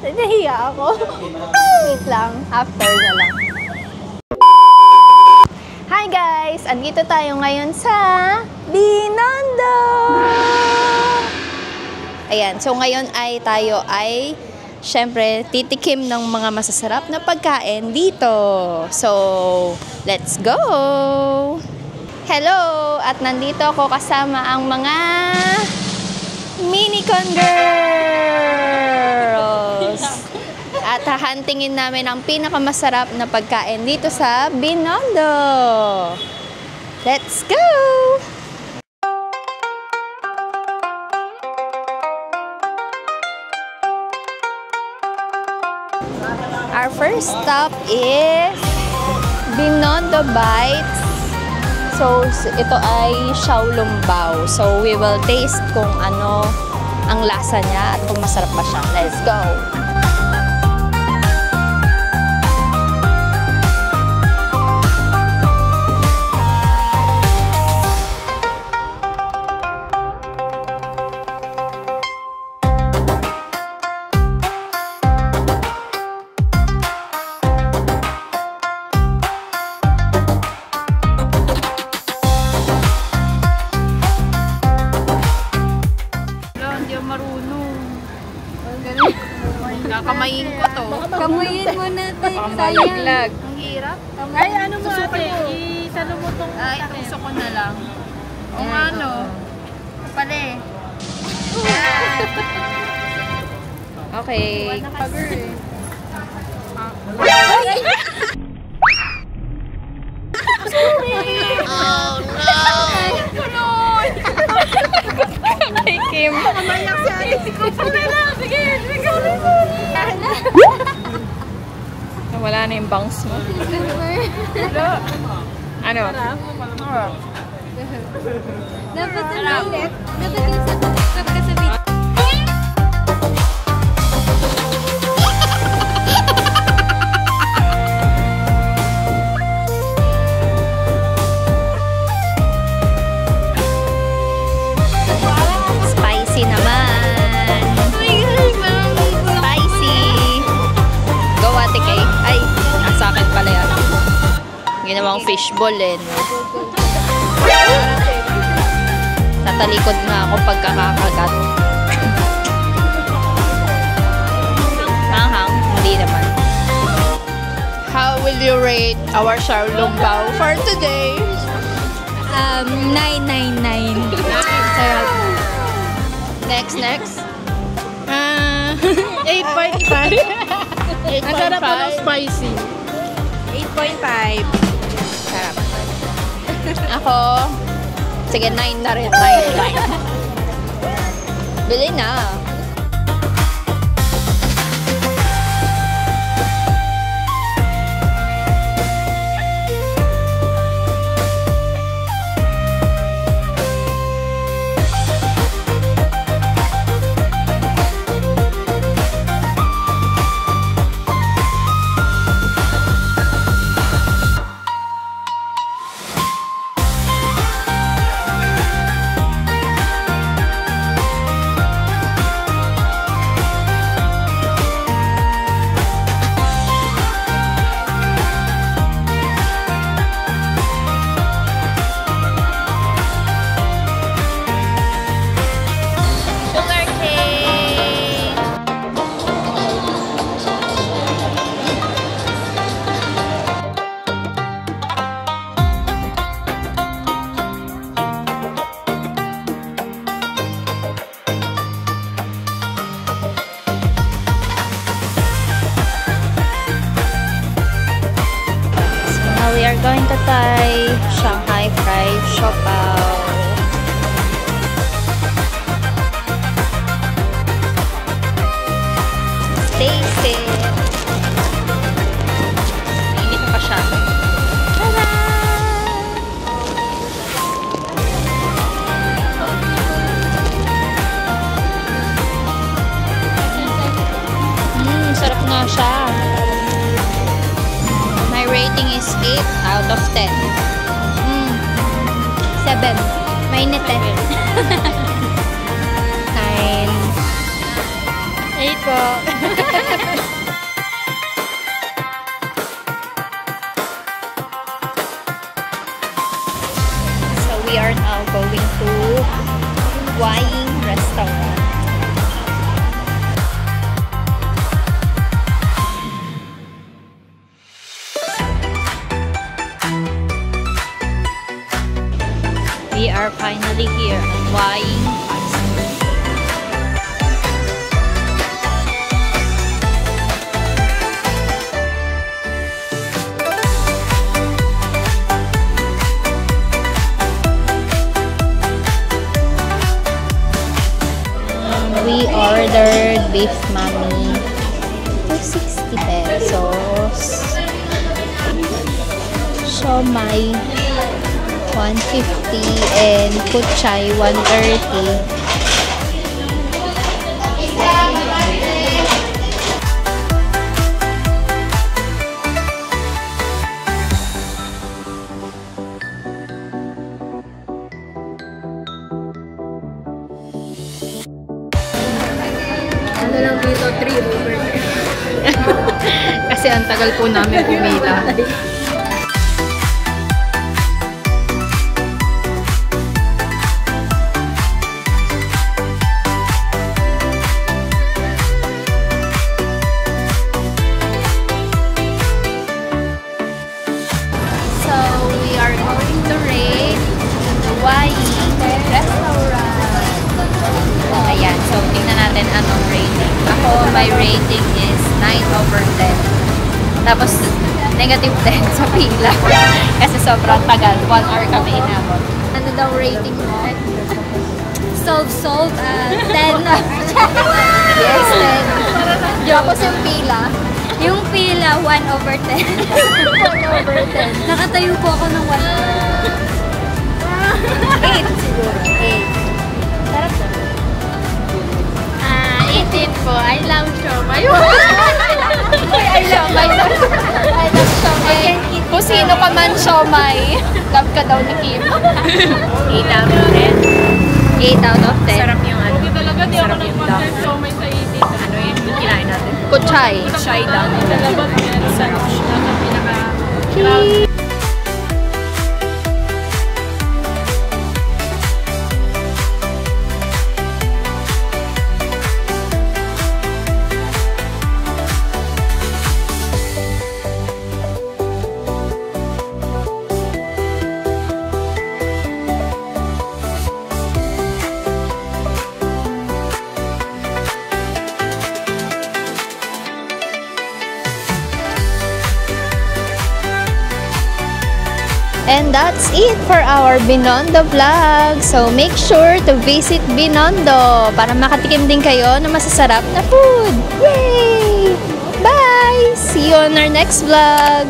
Nahiya ako. Wait lang. After na lang. Hi guys! Andito tayo ngayon sa Binondo! Ayan. So ngayon ay tayo ay syempre titikim ng mga masasarap na pagkain dito. So, let's go! Hello! At nandito ako kasama ang mga Minicon Girls! At hahantingin namin ang pinakamasarap na pagkain dito sa Binondo. Let's go! Our first stop is Binondo Bites. So, ito ay Xiaolongbao. So, we will taste kung ano ang lasa niya at kung masarap pa siya. Let's go! Kakamayin ko to. Kamuyin mo natin. Sayang. Ang hirap. Ay, ano mo ate? Isalo mo tong ay, tuso ko na lang. O ano? Pale. Okay. Oh no! Ay, Kim. Kamayak si ate. Sige, sige. Wala na yung bangs mo. Ano? Dapat ang ulit. Dapat yung sa kasabi. Spicy naman. Spicy. Go ate kay. Ay, nasa akin pala yan. Ginawang fishball eh. Tatalikod na ako pagkakakagat. Manghang? Hindi naman. How will you rate our Xiaolongbao for today? 999. Sarap. Next. 8.5. Ang sarap po ng spicy. 8.5. Sarap. Ako, sige, 9 na rin. 9. Bili na. We are going to try Shanghai fried siopao. Taste it. Mainit pa siya. Tada! Sarap nga siya. My rating is 8 out of 10. 7. Mainit eh. 9. 8 po. are finally here at Waing High School. We ordered beef mami. 260 pesos. Siomai 150 and kuchay 130. Ano lang dito, 3 over 10. Kasi ang tagal po namin pumila. So, we are going to rate the Waing restaurant. Ayan, so tingnan natin anong rating. Ako, my rating is 9 over 10. Tapos, negative 10 sa pila. Kasi sobrang tagal. 1 hour kami inabot. Ano daw rating mo? Solve, 10. Yes, 10. Tapos yung pila? Yung pila, 1 over 10. 1 over 10. Nakatayo po ako ng 1 over 8 siguro. 8. Sarap na. 18 po. I love siomai. I love siomai. Kung sino ka man siomai, love ka daw ni Kim. 8 out of 10. 8 out of 10. Sarap yung ano. Talaga, di Sarap yung duck. siomai sa 18. Ano yung kinain natin? Kuchay. Shy duck. Talaga, sa pinaka... And that's it for our Binondo vlog. So make sure to visit Binondo para makatikim din kayo ng masasarap na food. Yay! Bye! See you on our next vlog!